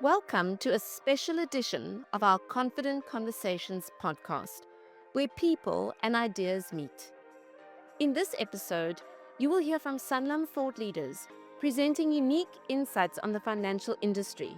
Welcome to a special edition of our Confident Conversations podcast, where people and ideas meet. In this episode, you will hear from Sanlam thought leaders presenting unique insights on the financial industry,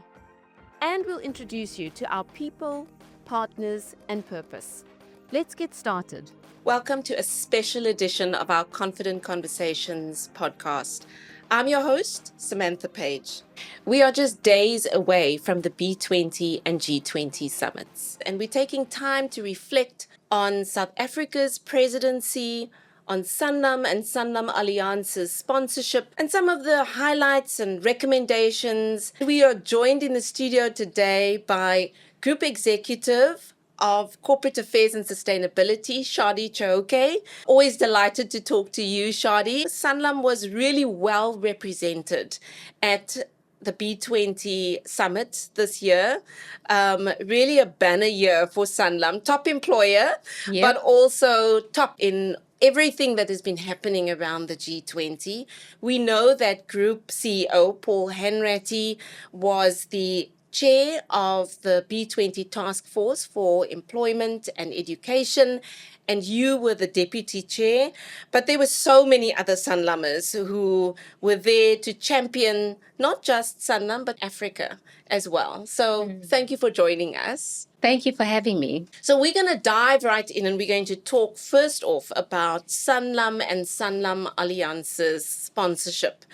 and we'll introduce you to our people, partners, and purpose. Let's get started. Welcome to a special edition of our Confident Conversations podcast. I'm your host, Samantha Page. We are just days away from the B20 and G20 summits, and we're taking time to reflect on South Africa's presidency, on Sanlam and Sanlam Alliance's sponsorship, and some of the highlights and recommendations. We are joined in the studio today by Group Executive of Corporate Affairs and Sustainability, Shadi Chauke. Always delighted to talk to you, Shadi. Sanlam was really well represented at the B20 summit this year. Really a banner year for Sanlam. Top employer, but also top in everything that has been happening around the G20. We know that Group CEO Paul Hanratty was the chair of the B20 task force for employment and education, and you were the deputy chair. But there were so many other Sanlammers who were there to champion not just Sanlam, but Africa as well. So thank you for joining us. Thank you for having me. So we're going to dive right in, and we're going to talk first off about Sanlam and Sanlam Alliance's sponsorship.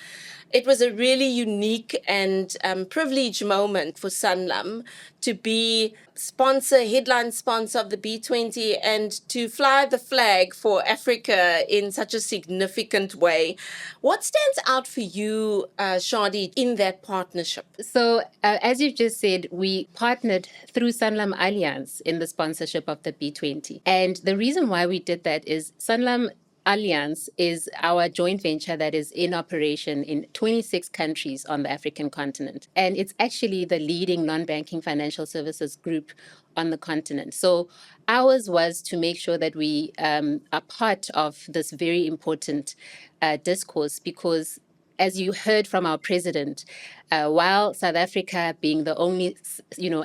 It was a really unique and privileged moment for Sanlam to be headline sponsor of the B20 and to fly the flag for Africa in such a significant way. What stands out for you, Shadi, in that partnership? So, as you've just said, we partnered through Sanlam Alliance in the sponsorship of the B20. And the reason why we did that is Sanlam Alliance is our joint venture that is in operation in 26 countries on the African continent. And it's actually the leading non-banking financial services group on the continent. So ours was to make sure that we are part of this very important discourse, because as you heard from our president, while South Africa being the only,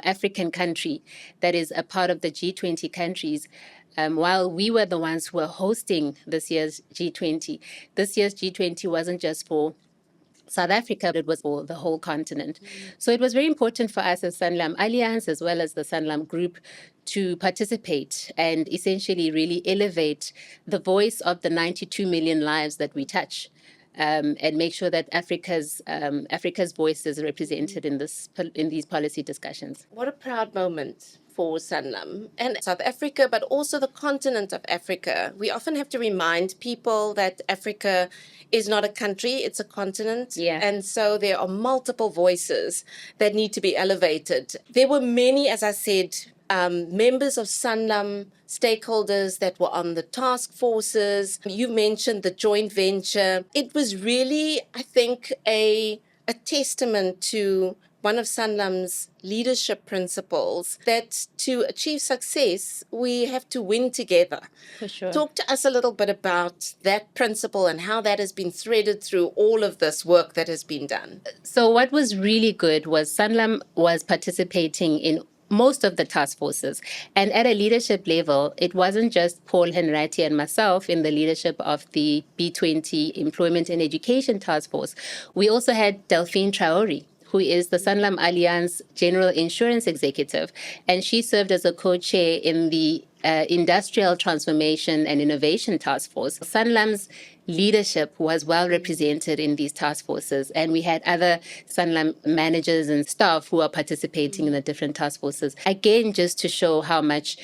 African country that is a part of the G20 countries, while we were the ones who were hosting this year's G20 wasn't just for South Africa, it was for the whole continent. So it was very important for us as Sanlam Alliance, as well as the Sanlam Group, to participate and essentially really elevate the voice of the 92 million lives that we touch. And make sure that Africa's voice is represented in these policy discussions. What a proud moment for Sanlam and South Africa, but also the continent of Africa. We often have to remind people that Africa is not a country, it's a continent. And so there are multiple voices that need to be elevated. There were many, as I said, members of Sanlam, stakeholders that were on the task forces. You mentioned the joint venture. It was really, I think, a testament to one of Sanlam's leadership principles, that to achieve success, we have to win together. For sure. Talk to us a little bit about that principle and how that has been threaded through all of this work that has been done. So what was really good was Sanlam was participating in most of the task forces. And at a leadership level, it wasn't just Paul Hanratty and myself in the leadership of the B20 Employment and Education Task Force. We also had Delphine Traore, who is the Sanlam Alliance General Insurance Executive, and she served as a co-chair in the Industrial Transformation and Innovation Task Force. Sanlam's leadership was well represented in these task forces, and we had other Sanlam managers and staff who are participating in the different task forces. Again, just to show how much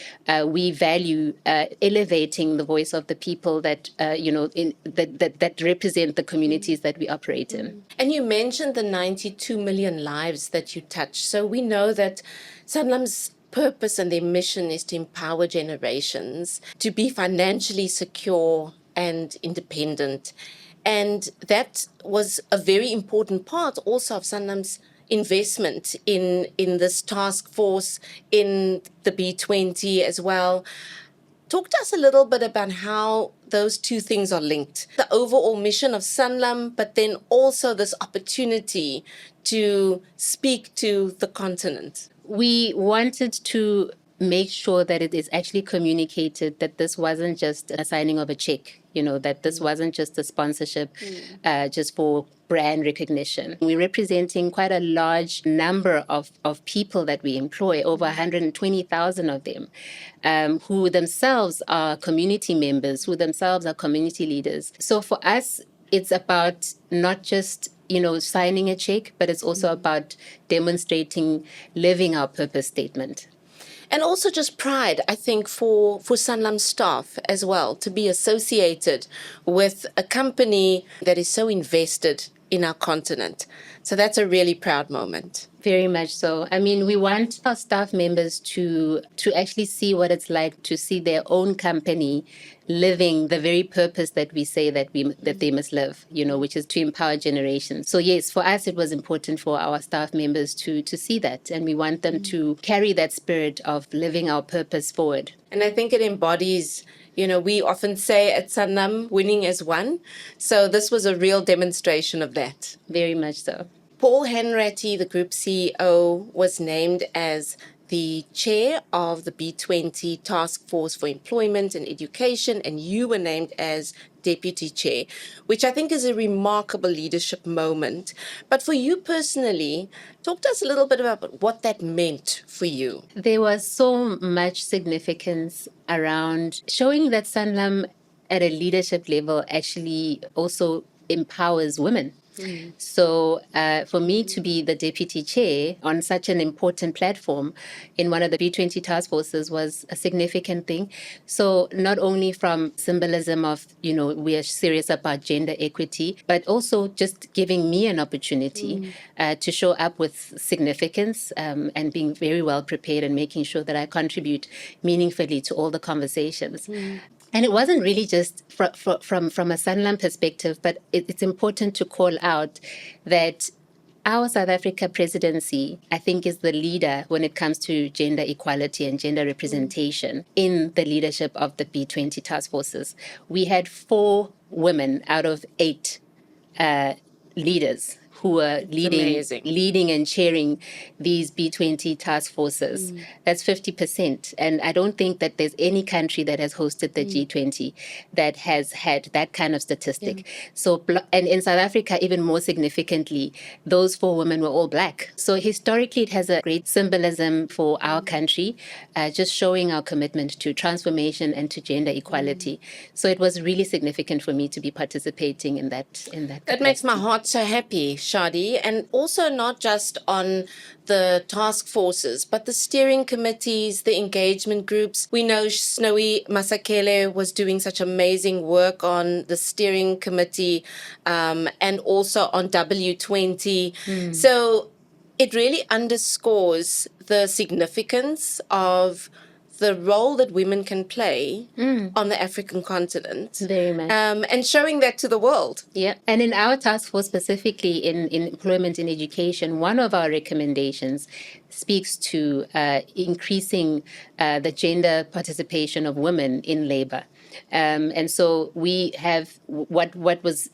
we value elevating the voice of the people that that represent the communities that we operate in. And you mentioned the 92 million lives that you touch. So we know that Sanlam's purpose and their mission is to empower generations to be financially secure and independent. And that was a very important part also of Sanlam's investment in this task force, in the B20 as well. Talk to us a little bit about how those two things are linked. The overall mission of Sanlam, but then also this opportunity to speak to the continent. We wanted to make sure that it is actually communicated that this wasn't just a signing of a check, that this wasn't just a sponsorship just for brand recognition. We're representing quite a large number of people that we employ, over 120,000 of them, who themselves are community members, who themselves are community leaders. So for us, it's about not just signing a check, but it's also about demonstrating, living our purpose statement. And also just pride, I think, for Sanlam staff as well, to be associated with a company that is so invested in our continent. So that's a really proud moment. Very much so. I mean, we want our staff members to actually see what it's like to see their own company living the very purpose that we say that they must live, which is to empower generations. So yes, for us, it was important for our staff members to see that. And we want them to carry that spirit of living our purpose forward. And I think it embodies, we often say at Sanlam, winning as one. So this was a real demonstration of that. Very much so. Paul Henratty, the group CEO, was named as the chair of the B20 Task Force for Employment and Education, and you were named as deputy chair, which I think is a remarkable leadership moment. But for you personally, talk to us a little bit about what that meant for you. There was so much significance around showing that Sanlam at a leadership level actually also empowers women. So for me to be the deputy chair on such an important platform in one of the B20 task forces was a significant thing. So not only from symbolism of, we are serious about gender equity, but also just giving me an opportunity to show up with significance and being very well prepared and making sure that I contribute meaningfully to all the conversations. And it wasn't really just from a Sanlam perspective, but it's important to call out that our South Africa presidency, I think, is the leader when it comes to gender equality and gender representation in the leadership of the B20 task forces. We had 4 women out of 8 leaders who are leading and chairing these B20 task forces. That's 50%. And I don't think that there's any country that has hosted the G20 that has had that kind of statistic. So, and in South Africa, even more significantly, those 4 women were all Black. So historically, it has a great symbolism for our country, just showing our commitment to transformation and to gender equality. So it was really significant for me to be participating in that. That makes my heart so happy, Shadi, and also not just on the task forces, but the steering committees, the engagement groups. We know Snowy Masakele was doing such amazing work on the steering committee and also on W20. So it really underscores the significance of the role that women can play on the African continent. Very much. And showing that to the world. Yeah. And in our task force, specifically in employment and education, one of our recommendations speaks to increasing the gender participation of women in labor. And so we have what was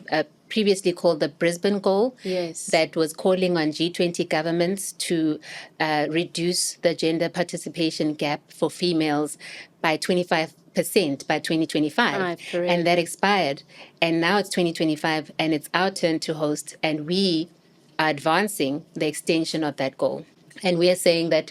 previously called the Brisbane Goal, that was calling on G20 governments to reduce the gender participation gap for females by 25% by 2025. And that expired. And now it's 2025 and it's our turn to host, and we are advancing the extension of that goal. And we are saying that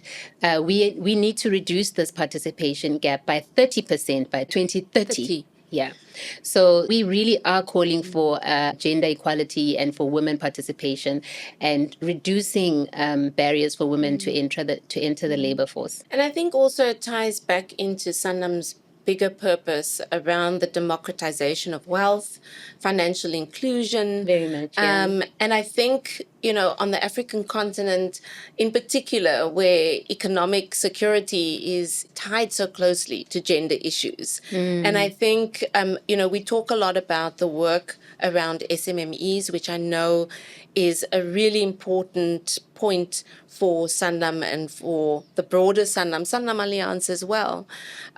we need to reduce this participation gap by 30% by 2030. Yeah. So we really are calling for gender equality and for women participation and reducing barriers for women to enter the labor force. And I think also it ties back into Sanlam's bigger purpose around the democratization of wealth, financial inclusion. Very much. Yeah. And I think on the African continent in particular, where economic security is tied so closely to gender issues. And I think, we talk a lot about the work around SMMEs, which I know is a really important point for Sanlam and for the broader Sanlam Alliance as well.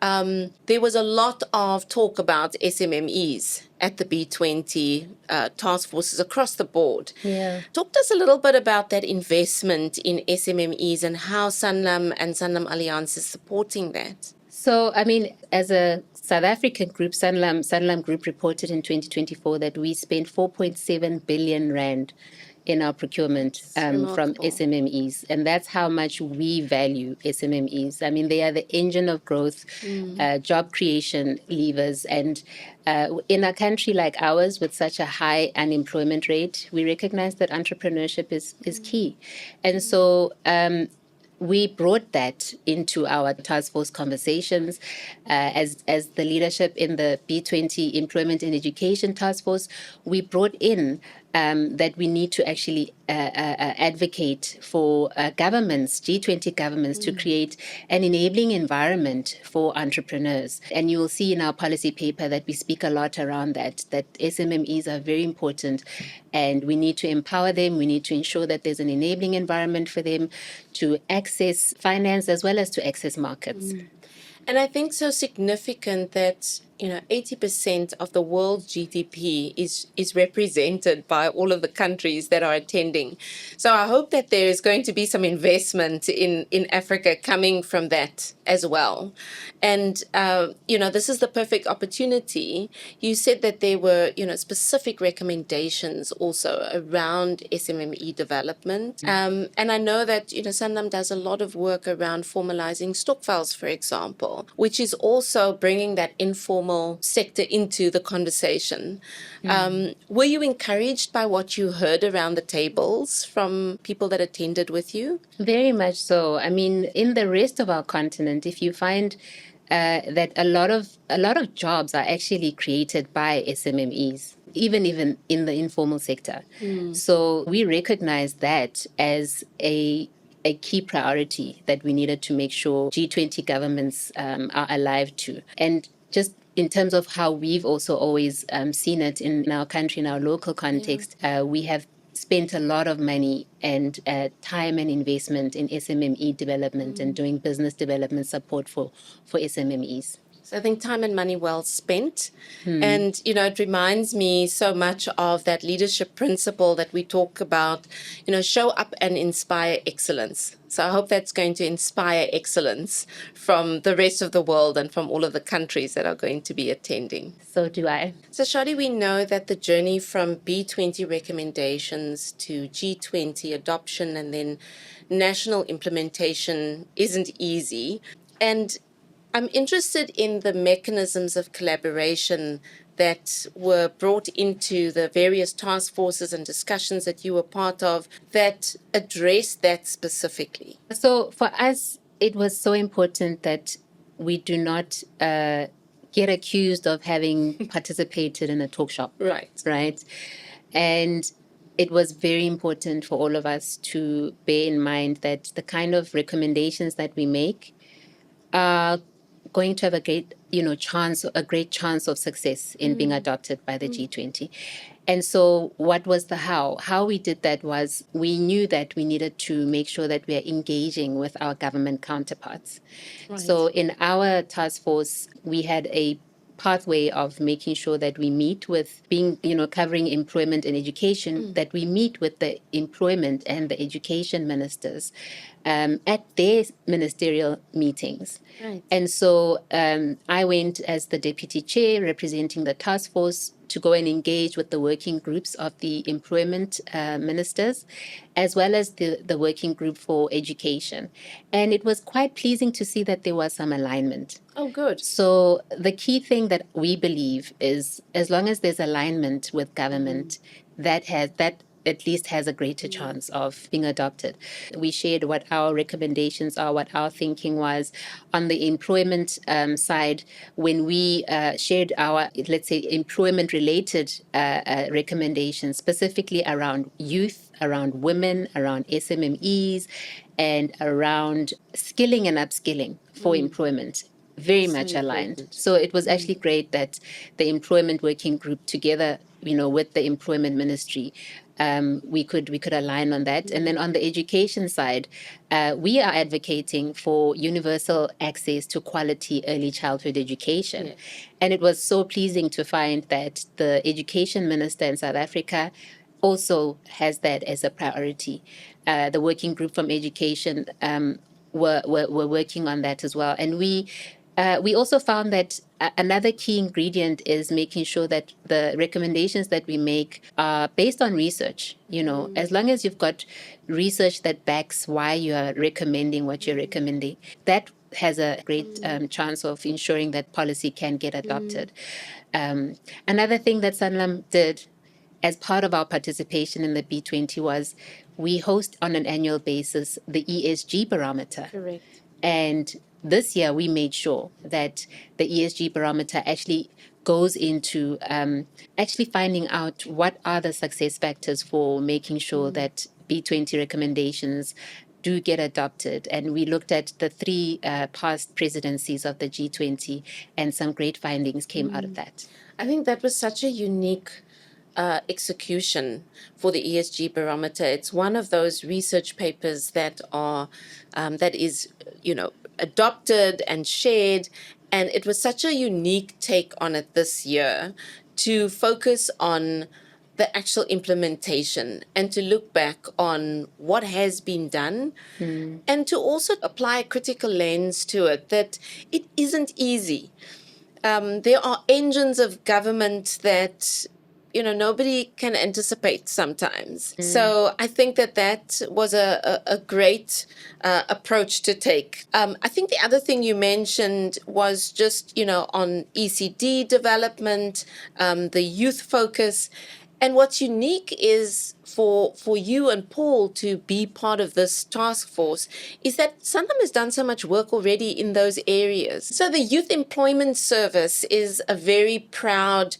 There was a lot of talk about SMMEs at the B20 task forces across the board. Yeah. Talk to us a little bit about that investment in SMMEs and how Sanlam and Sanlam Alliance is supporting that. So, I mean, as a South African group, Sanlam Group reported in 2024 that we spent 4.7 billion rand in our procurement from remarkable. SMMEs. And that's how much we value SMMEs. I mean, they are the engine of growth, job creation levers. And in a country like ours with such a high unemployment rate, we recognize that entrepreneurship is key. And so we brought that into our task force conversations as the leadership in the B20 Employment and Education Task Force. We brought in that we need to actually advocate for governments, G20 governments, to create an enabling environment for entrepreneurs. And you will see in our policy paper that we speak a lot around that SMMEs are very important and we need to empower them. We need to ensure that there's an enabling environment for them to access finance as well as to access markets. And I think so significant that 80% of the world's GDP is represented by all of the countries that are attending. So I hope that there is going to be some investment in Africa coming from that as well. And, this is the perfect opportunity. You said that there were, specific recommendations also around SMME development. And I know that, Sanlam does a lot of work around formalizing stokvels, for example, which is also bringing that informal sector into the conversation. Were you encouraged by what you heard around the tables from people that attended with you? Very much so. I mean, in the rest of our continent, if you find that a lot of jobs are actually created by SMMEs, even in the informal sector. So we recognize that as a key priority that we needed to make sure G20 governments are alive to. And just in terms of how we've also always seen it in our country, in our local context, we have spent a lot of money and time and investment in SMME development and doing business development support for SMMEs. So I think time and money well spent. And, it reminds me so much of that leadership principle that we talk about, show up and inspire excellence. So I hope that's going to inspire excellence from the rest of the world and from all of the countries that are going to be attending. So do I. So Shadi, we know that the journey from B20 recommendations to G20 adoption and then national implementation isn't easy. And I'm interested in the mechanisms of collaboration that were brought into the various task forces and discussions that you were part of that address that specifically. So for us, it was so important that we do not get accused of having participated in a talk shop. Right. And it was very important for all of us to bear in mind that the kind of recommendations that we make are going to have a great chance of success in being adopted by the G20. And so what was the how? How we did that was we knew that we needed to make sure that we are engaging with our government counterparts. Right. So in our task force, we had a pathway of making sure that we meet with covering employment and education, that we meet with the employment and the education ministers at their ministerial meetings. Right. And so I went as the deputy chair representing the task force to go and engage with the working groups of the employment ministers, as well as the working group for education. And it was quite pleasing to see that there was some alignment. Oh, good. So the key thing that we believe is as long as there's alignment with government, that at least has a greater chance of being adopted. We shared what our recommendations are, what our thinking was. On the employment side, when we shared our, let's say, employment related recommendations, specifically around youth, around women, around SMMEs, and around skilling and upskilling for employment, very much aligned. So it was actually great that the employment working group together, with the employment ministry, we could align on that. And then on the education side, we are advocating for universal access to quality early childhood education. Yes. And it was so pleasing to find that the education minister in South Africa also has that as a priority. The working group from education were working on that as well. And we also found that another key ingredient is making sure that the recommendations that we make are based on research. As long as you've got research that backs why you are recommending what you're recommending, that has a great chance of ensuring that policy can get adopted. Another thing that Sanlam did as part of our participation in the B20 was we host on an annual basis the ESG barometer. Correct. And this year we made sure that the ESG barometer actually goes into actually finding out what are the success factors for making sure that B20 recommendations do get adopted. And we looked at the three past presidencies of the G20, and some great findings came out of that. I think that was such a unique execution for the ESG barometer. It's one of those research papers that is adopted and shared, and it was such a unique take on it this year to focus on the actual implementation and to look back on what has been done and to also apply a critical lens to it, that it isn't easy. There are engines of government that nobody can anticipate sometimes. So I think that was a great approach to take. I think the other thing you mentioned was just, on ECD development, the youth focus. And what's unique is for you and Paul to be part of this task force is that Sanlam has done so much work already in those areas. So the Youth Employment Service is a very proud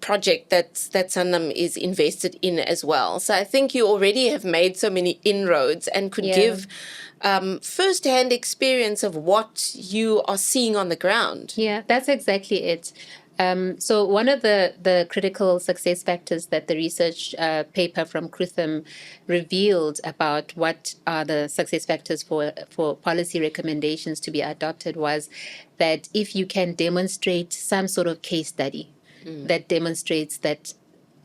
project that Sanlam is invested in as well. So I think you already have made so many inroads and could give first-hand experience of what you are seeing on the ground. Yeah, that's exactly it. So one of the critical success factors that the research paper from Krutham revealed about what are the success factors for policy recommendations to be adopted was that if you can demonstrate some sort of case study that demonstrates that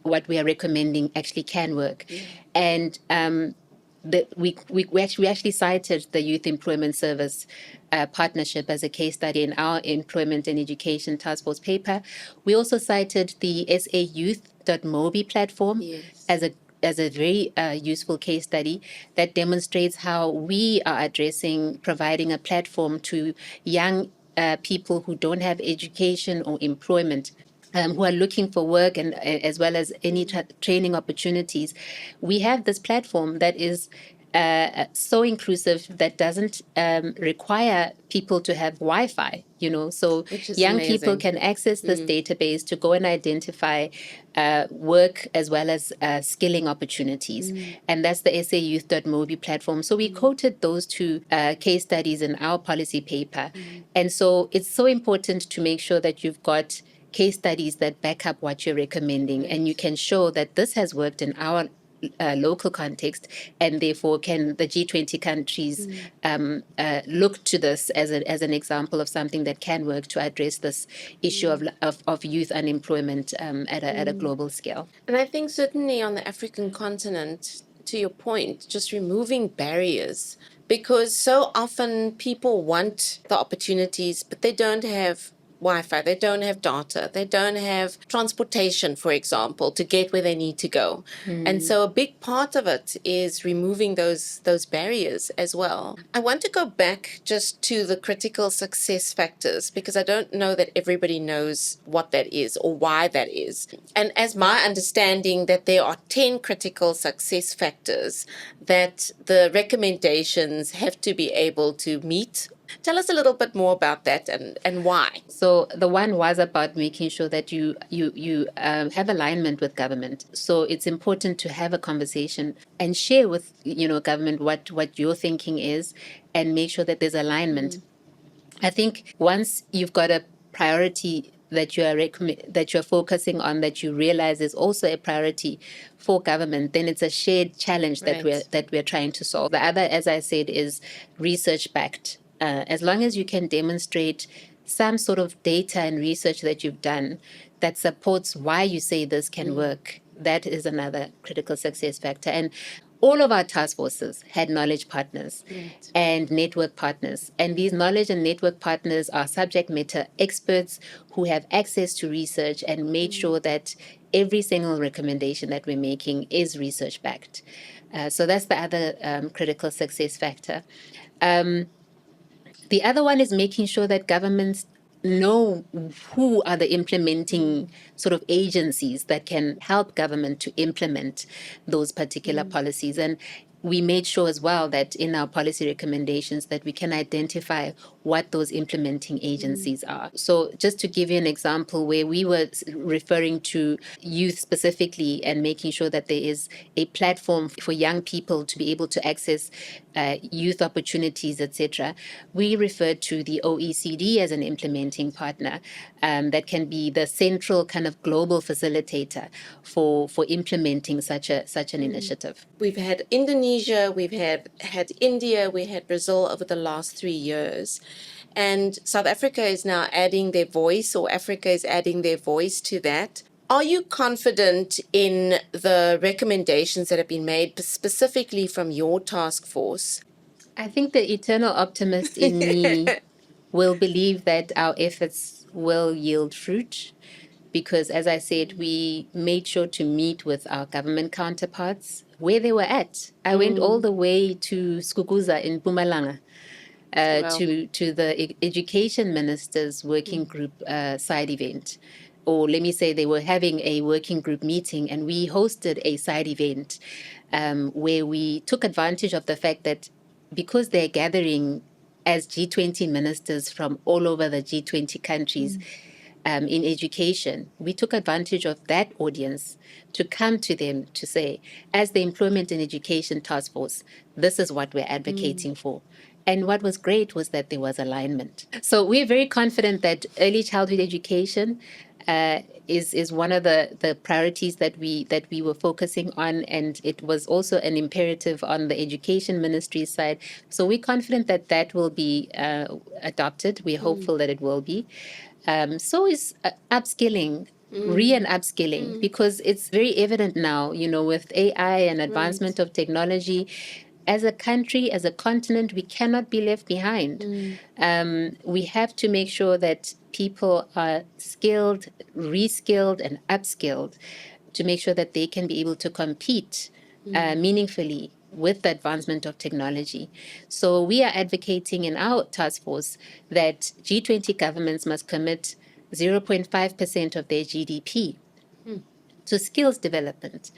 what we are recommending actually can work. And we actually cited the Youth Employment Service partnership as a case study in our Employment and Education Task Force paper. We also cited the sayouth.mobi platform as a very useful case study that demonstrates how we are addressing providing a platform to young people who don't have education or employment, who are looking for work, and as well as any training opportunities. We have this platform that is so inclusive that doesn't require people to have Wi-Fi, so young people can access this database to go and identify work as well as skilling opportunities. And that's the sayouth.mobi platform. So we quoted those two case studies in our policy paper. And so it's so important to make sure that you've got case studies that back up what you're recommending, and you can show that this has worked in our local context, and therefore can the G20 countries look to this as an example of something that can work to address this issue of youth unemployment at a global scale. And I think certainly on the African continent, to your point, just removing barriers, because so often people want the opportunities, but they don't have Wi-Fi, they don't have data, they don't have transportation, for example, to get where they need to go. And so a big part of it is removing those barriers as well. I want to go back just to the critical success factors, because I don't know that everybody knows what that is or why that is. And as my understanding, that there are 10 critical success factors that the recommendations have to be able to meet. Tell us a little bit more about that and why. So the one was about making sure that you have alignment with government. So it's important to have a conversation and share with government what your thinking is, and make sure that there's alignment. I think once you've got a priority that that you're focusing on, that you realize is also a priority for government, then it's a shared challenge that we're trying to solve. The other, as I said, is research backed. As long as you can demonstrate some sort of data and research that you've done that supports why you say this can work, that is another critical success factor. And all of our task forces had knowledge partners and network partners. And these knowledge and network partners are subject matter experts who have access to research and made sure that every single recommendation that we're making is research backed. So that's the other critical success factor. The other one is making sure that governments know who are the implementing sort of agencies that can help government to implement those particular policies. And we made sure as well that in our policy recommendations that we can identify what those implementing agencies are. So just to give you an example, where we were referring to youth specifically and making sure that there is a platform for young people to be able to access youth opportunities, etc., we referred to the OECD as an implementing partner that can be the central kind of global facilitator for implementing such an initiative. We've had Indonesia, we've had India, we had Brazil over the last 3 years. And South Africa is now adding their voice, or Africa is adding their voice to that. Are you confident in the recommendations that have been made specifically from your task force? I think the eternal optimist in me will believe that our efforts will yield fruit, because, as I said, we made sure to meet with our government counterparts where they were at. I went all the way to Skukuza in Mpumalanga. To the education ministers working group side event, or let me say they were having a working group meeting, and we hosted a side event where we took advantage of the fact that because they're gathering as G20 ministers from all over the G20 countries in education, we took advantage of that audience to come to them to say, as the Employment and Education Task Force, this is what we're advocating for. And what was great was that there was alignment. So we're very confident that early childhood education is one of the priorities that we were focusing on, and it was also an imperative on the education ministry side. So we're confident that that will be adopted. We're hopeful that it will be. So is upskilling, re and upskilling, because it's very evident now, with AI and advancement of technology. As a country, as a continent, we cannot be left behind. We have to make sure that people are skilled, reskilled, and upskilled to make sure that they can be able to compete meaningfully with the advancement of technology. So we are advocating in our task force that G20 governments must commit 0.5% of their GDP to skills development.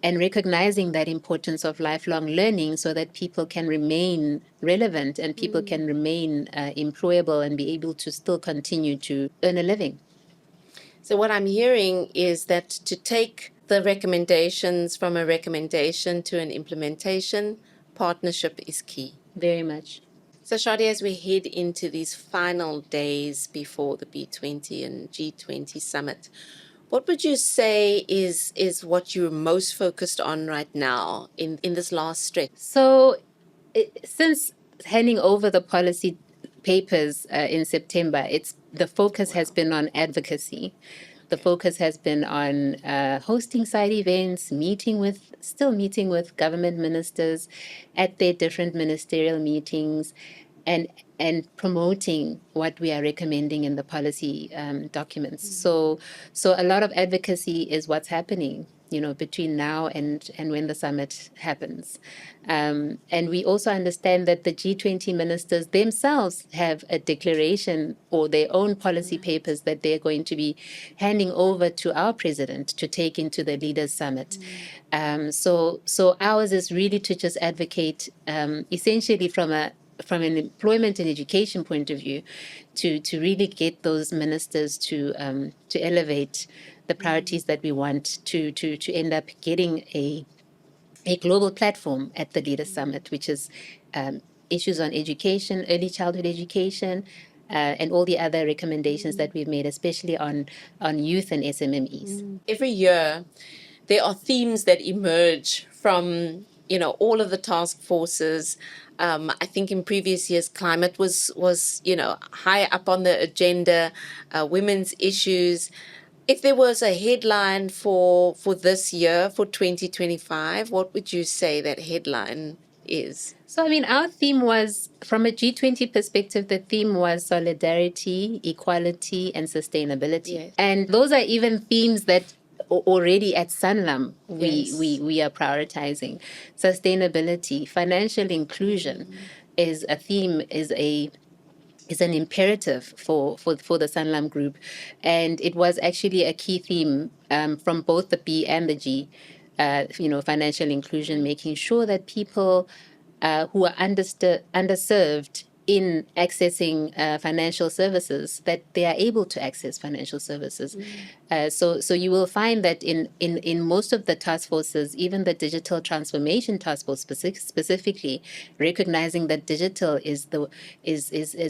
And recognizing that importance of lifelong learning so that people can remain relevant and people can remain employable and be able to still continue to earn a living. So what I'm hearing is that to take the recommendations from a recommendation to an implementation, partnership is key. Very much. So Shadi, as we head into these final days before the B20 and G20 summit, what would you say is what you're most focused on right now in this last stretch? So since handing over the policy papers in September, the focus has been on advocacy. The focus has been on hosting side events, meeting with government ministers at their different ministerial meetings, and promoting what we are recommending in the policy documents. So a lot of advocacy is what's happening, between now and when the summit happens. And we also understand that the G20 ministers themselves have a declaration or their own policy papers that they're going to be handing over to our president to take into the Leaders Summit. So ours is really to just advocate, essentially from an employment and education point of view, to really get those ministers to elevate the priorities that we want to end up getting a global platform at the Leaders Summit, which is issues on education, early childhood education, and all the other recommendations that we've made, especially on youth and SMMEs. Every year, there are themes that emerge from all of the task forces. I think in previous years, climate was high up on the agenda, women's issues. If there was a headline for this year, for 2025, what would you say that headline is? So, I mean, our theme was, from a G20 perspective, the theme was solidarity, equality, and sustainability. Yes. And those are even themes that already at Sanlam Yes. we are prioritizing. Sustainability, financial inclusion is a theme, is an imperative for the Sanlam Group, and it was actually a key theme from both the B and the G. Financial inclusion, making sure that people who are underserved in accessing financial services, that they are able to access financial services. So you will find that in most of the task forces, even the digital transformation task force specifically, recognizing that digital is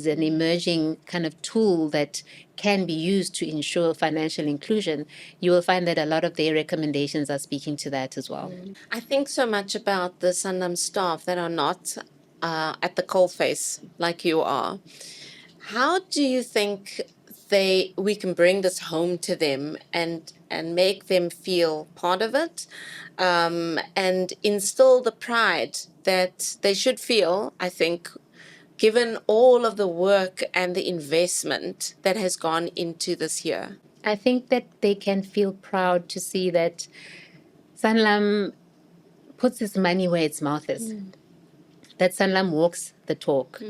an emerging kind of tool that can be used to ensure financial inclusion, you will find that a lot of their recommendations are speaking to that as well. I think so much about the Sanlam staff that are not at the coalface like you are. How do you think we can bring this home to them and make them feel part of it, and instill the pride that they should feel, I think, given all of the work and the investment that has gone into this year? I think that they can feel proud to see that Sanlam puts its money where its mouth is, that Sanlam walks the talk.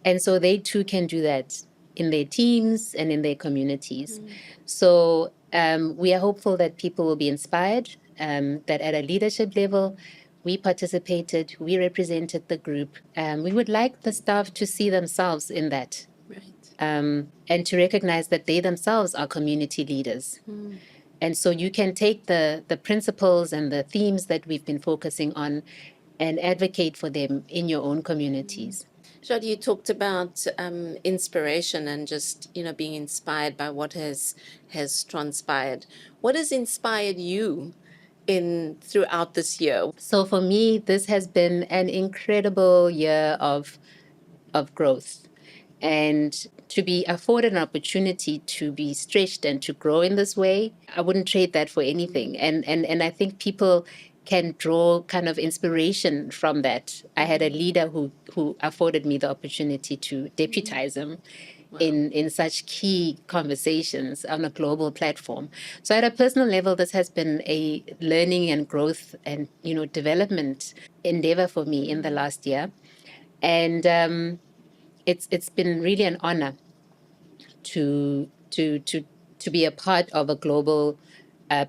And so they too can do that in their teams and in their communities. So we are hopeful that people will be inspired, that at a leadership level, we participated, we represented the group. We would like the staff to see themselves in that. And to recognize that they themselves are community leaders. And so you can take the principles and the themes that we've been focusing on and advocate for them in your own communities. Jody, you talked about inspiration and just being inspired by what has transpired. What has inspired you throughout this year? So for me, this has been an incredible year of growth, and to be afforded an opportunity to be stretched and to grow in this way, I wouldn't trade that for anything. And I think people can draw kind of inspiration from that. I had a leader who afforded me the opportunity to deputize him in such key conversations on a global platform. So at a personal level, this has been a learning and growth and development endeavor for me in the last year. And it's been really an honor to be a part of a global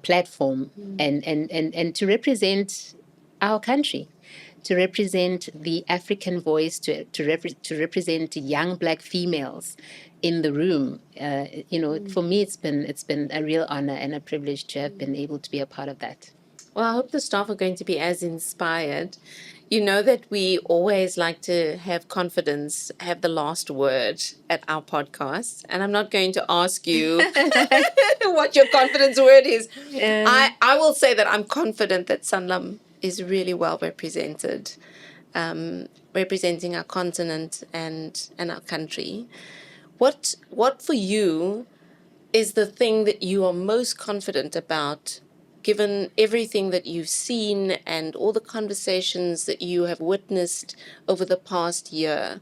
platform and to represent our country, to represent the African voice, to represent young Black females in the room. For me, it's been a real honor and a privilege to have been able to be a part of that. Well, I hope the staff are going to be as inspired. You know that we always like to have confidence, have the last word at our podcast. And I'm not going to ask you what your confidence word is. I will say that I'm confident that Sanlam is really well represented, representing our continent and our country. What for you is the thing that you are most confident about, given everything that you've seen and all the conversations that you have witnessed over the past year?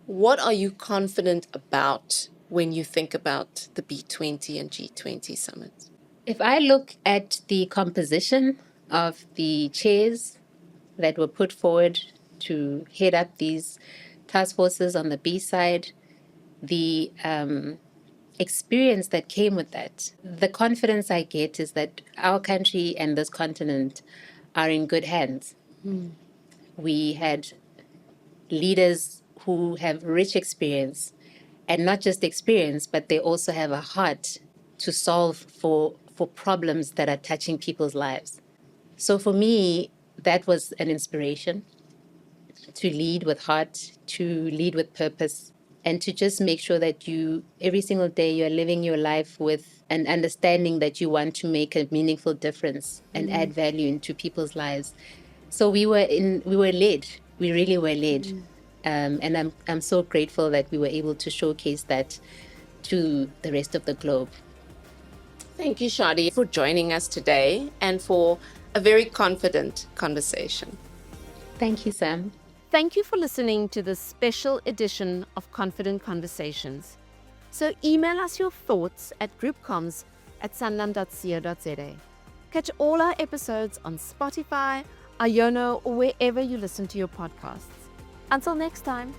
What are you confident about when you think about the B20 and G20 summits? If I look at the composition of the chairs that were put forward to head up these task forces on the B side, the experience that came with that, the confidence I get is that our country and this continent are in good hands. We had leaders who have rich experience, and not just experience, but they also have a heart to solve for problems that are touching people's lives. So for me, that was an inspiration to lead with heart, to lead with purpose, and to just make sure that you, every single day, you're living your life with an understanding that you want to make a meaningful difference and add value into people's lives. So we were led. We really were led. And I'm so grateful that we were able to showcase that to the rest of the globe. Thank you, Shadi, for joining us today and for a very confident conversation. Thank you, Sam. Thank you for listening to this special edition of Confident Conversations. So email us your thoughts at groupcoms@sanlam.co.za. Catch all our episodes on Spotify, Iono, or wherever you listen to your podcasts. Until next time.